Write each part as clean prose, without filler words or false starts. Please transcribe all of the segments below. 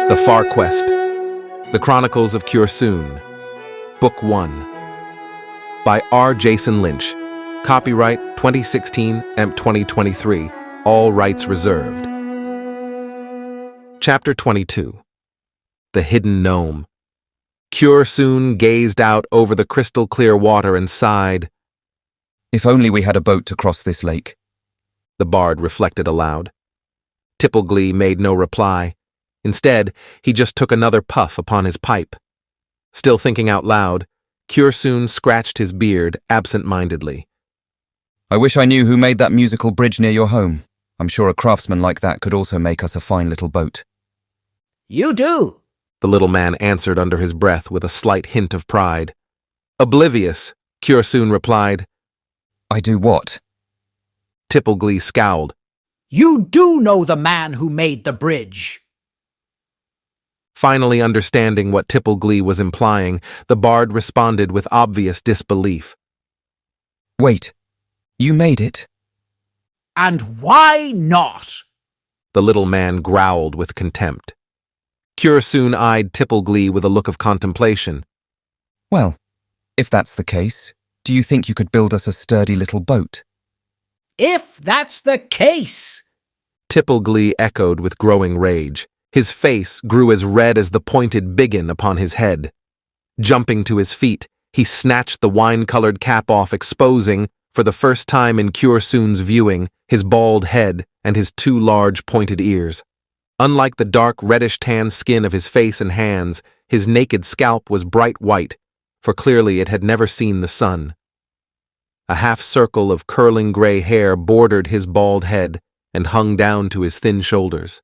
The Far Quest, The Chronicles of Cursoon, Book 1, by R. Jason Lynch, copyright 2016, EMP 2023, all rights reserved. Chapter 22, The Hidden Gnome. Cursoon gazed out over the crystal-clear water and sighed. If only we had a boat to cross this lake, the bard reflected aloud. Tipple made no reply. Instead, he just took another puff upon his pipe. Still thinking out loud, Cursoon scratched his beard absent-mindedly. I wish I knew who made that musical bridge near your home. I'm sure a craftsman like that could also make us a fine little boat. You do, the little man answered under his breath with a slight hint of pride. Oblivious, Cursoon replied. I do what? Tipple scowled. You do know the man who made the bridge. Finally understanding what Tipple was implying, the bard responded with obvious disbelief. Wait, you made it? And why not? The little man growled with contempt. Cursoon eyed Tipple with a look of contemplation. Well, if that's the case, do you think you could build us a sturdy little boat? If that's the case! Tipple echoed with growing rage. His face grew as red as the pointed biggin upon his head. Jumping to his feet, he snatched the wine-colored cap off, exposing, for the first time in Cursoon's viewing, his bald head and his two large pointed ears. Unlike the dark reddish-tan skin of his face and hands, his naked scalp was bright white, for clearly it had never seen the sun. A half-circle of curling gray hair bordered his bald head and hung down to his thin shoulders.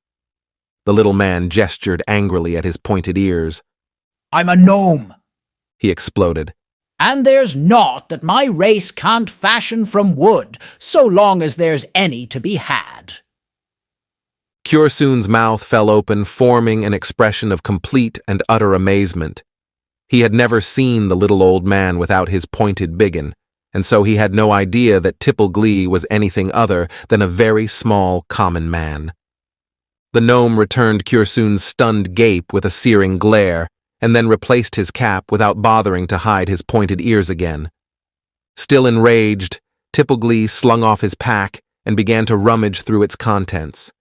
The little man gestured angrily at his pointed ears. I'm a gnome, he exploded. And there's naught that my race can't fashion from wood, so long as there's any to be had. Cursoon's mouth fell open, forming an expression of complete and utter amazement. He had never seen the little old man without his pointed biggin, and so he had no idea that Tipple was anything other than a very small common man. The gnome returned Cursoon's stunned gape with a searing glare, and then replaced his cap without bothering to hide his pointed ears again. Still enraged, Tipple slung off his pack and began to rummage through its contents.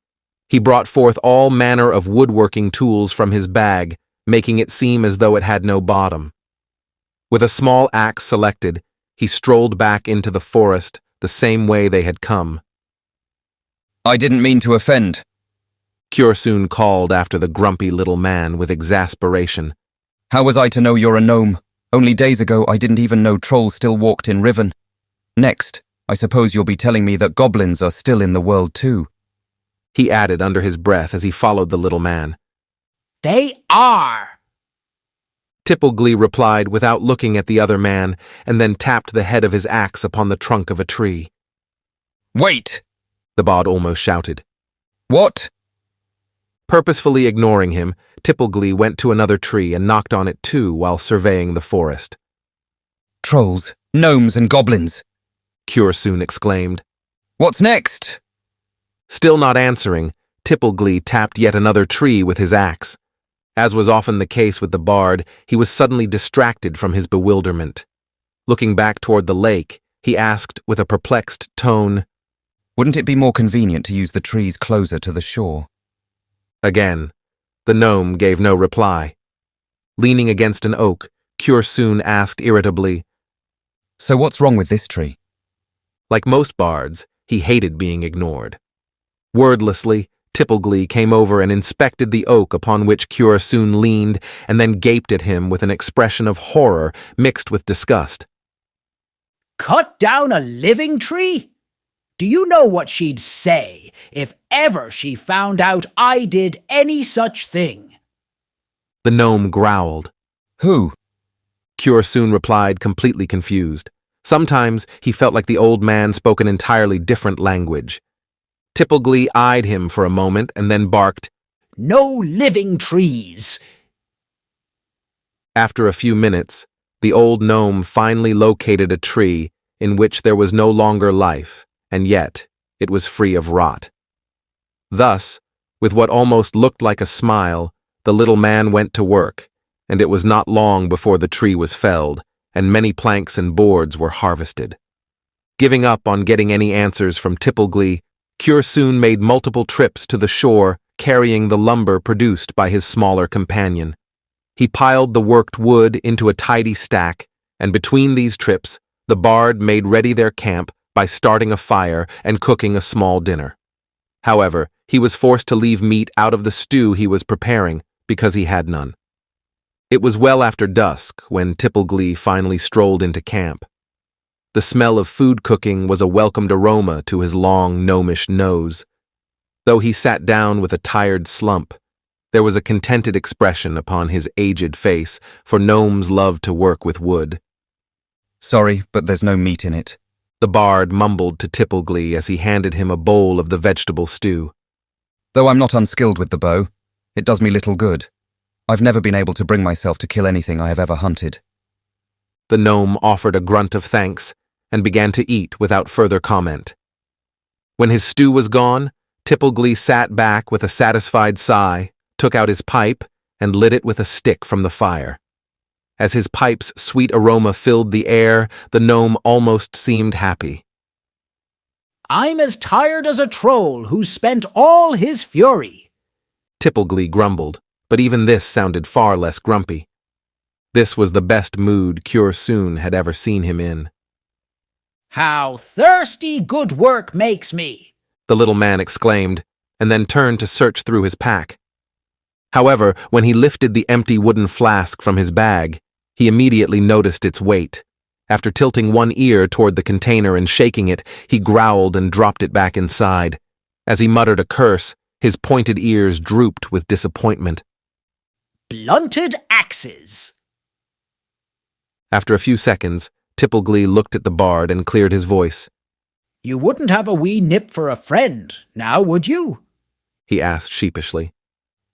He brought forth all manner of woodworking tools from his bag, making it seem as though it had no bottom. With a small axe selected, he strolled back into the forest the same way they had come. I didn't mean to offend, Cursoon called after the grumpy little man with exasperation. How was I to know you're a gnome? Only days ago I didn't even know trolls still walked in Riven. Next, I suppose you'll be telling me that goblins are still in the world too. He added under his breath as he followed the little man. They are! Tipple replied without looking at the other man, and then tapped the head of his axe upon the trunk of a tree. Wait! The bard almost shouted. What? Purposefully ignoring him, Tipple went to another tree and knocked on it too while surveying the forest. Trolls, gnomes and goblins, Cursoon exclaimed. What's next? Still not answering, Tipple tapped yet another tree with his axe. As was often the case with the bard, he was suddenly distracted from his bewilderment. Looking back toward the lake, he asked with a perplexed tone, Wouldn't it be more convenient to use the trees closer to the shore? Again, the gnome gave no reply. Leaning against an oak, Cursoon asked irritably, So what's wrong with this tree? Like most bards, he hated being ignored. Wordlessly, Tipple came over and inspected the oak upon which Cursoon leaned and then gaped at him with an expression of horror mixed with disgust. Cut down a living tree? Do you know what she'd say if ever she found out I did any such thing? The gnome growled. Who? Cursoon replied, completely confused. Sometimes he felt like the old man spoke an entirely different language. Tipple eyed him for a moment and then barked, No living trees! After a few minutes, the old gnome finally located a tree in which there was no longer life, and yet it was free of rot. Thus, with what almost looked like a smile, the little man went to work, and it was not long before the tree was felled, and many planks and boards were harvested. Giving up on getting any answers from Tipple Cure soon made multiple trips to the shore, carrying the lumber produced by his smaller companion. He piled the worked wood into a tidy stack, and between these trips, the bard made ready their camp by starting a fire and cooking a small dinner. However, he was forced to leave meat out of the stew he was preparing because he had none. It was well after dusk when Tipple finally strolled into camp. The smell of food cooking was a welcomed aroma to his long, gnomish nose. Though he sat down with a tired slump, there was a contented expression upon his aged face, for gnomes love to work with wood. Sorry, but there's no meat in it, the bard mumbled to Tipple as he handed him a bowl of the vegetable stew. Though I'm not unskilled with the bow, it does me little good. I've never been able to bring myself to kill anything I have ever hunted. The gnome offered a grunt of thanks and began to eat without further comment. When his stew was gone, Tipple sat back with a satisfied sigh, took out his pipe, and lit it with a stick from the fire. As his pipe's sweet aroma filled the air, the gnome almost seemed happy. I'm as tired as a troll who's spent all his fury, Tipple grumbled, but even this sounded far less grumpy. This was the best mood Cure soon had ever seen him in. How thirsty good work makes me, the little man exclaimed, and then turned to search through his pack. However, when he lifted the empty wooden flask from his bag, he immediately noticed its weight. After tilting one ear toward the container and shaking it, he growled and dropped it back inside. As he muttered a curse, his pointed ears drooped with disappointment. Blunted axes. After a few seconds, Tipple looked at the bard and cleared his voice. You wouldn't have a wee nip for a friend, now would you? He asked sheepishly.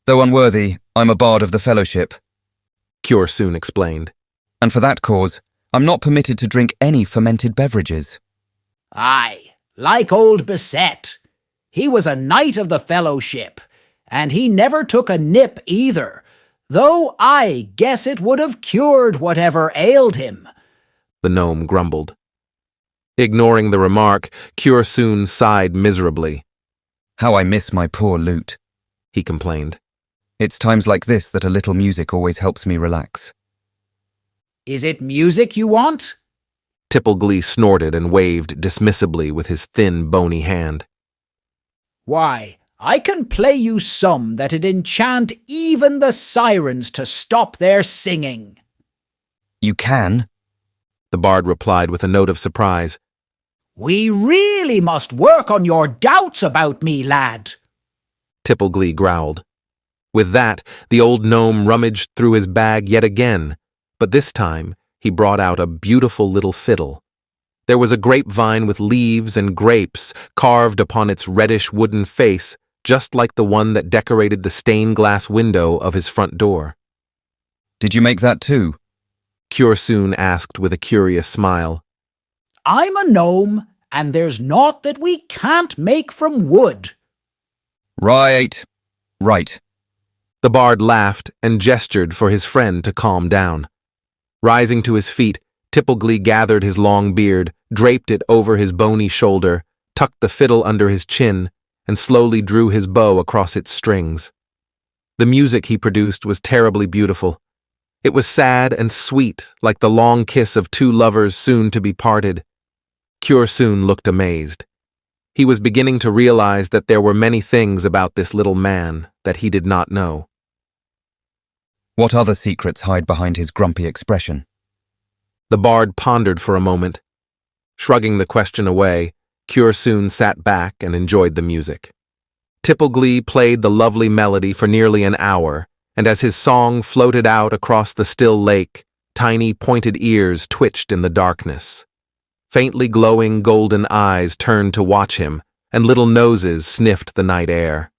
Though unworthy, I'm a bard of the fellowship, Cure soon explained. And for that cause, I'm not permitted to drink any fermented beverages. Aye, like old Beset. He was a knight of the fellowship, and he never took a nip either, though I guess it would have cured whatever ailed him, the gnome grumbled. Ignoring the remark, Cure soon sighed miserably. How I miss my poor lute, he complained. It's times like this that a little music always helps me relax. Is it music you want? Tipple snorted and waved dismissively with his thin, bony hand. Why, I can play you some that'd enchant even the sirens to stop their singing. You can? The bard replied with a note of surprise. We really must work on your doubts about me, lad, Tipple growled. With that, the old gnome rummaged through his bag yet again, but this time he brought out a beautiful little fiddle. There was a grapevine with leaves and grapes carved upon its reddish wooden face, just like the one that decorated the stained glass window of his front door. Did you make that too? Cure soon asked with a curious smile. I'm a gnome, and there's naught that we can't make from wood. Right. The bard laughed and gestured for his friend to calm down. Rising to his feet, Tipple gathered his long beard, draped it over his bony shoulder, tucked the fiddle under his chin, and slowly drew his bow across its strings. The music he produced was terribly beautiful. It was sad and sweet, like the long kiss of two lovers soon to be parted. Cure soon looked amazed. He was beginning to realize that there were many things about this little man that he did not know. What other secrets hide behind his grumpy expression? The bard pondered for a moment. Shrugging the question away, Cure soon sat back and enjoyed the music. Tipple played the lovely melody for nearly an hour, and as his song floated out across the still lake, tiny pointed ears twitched in the darkness. Faintly glowing golden eyes turned to watch him, and little noses sniffed the night air.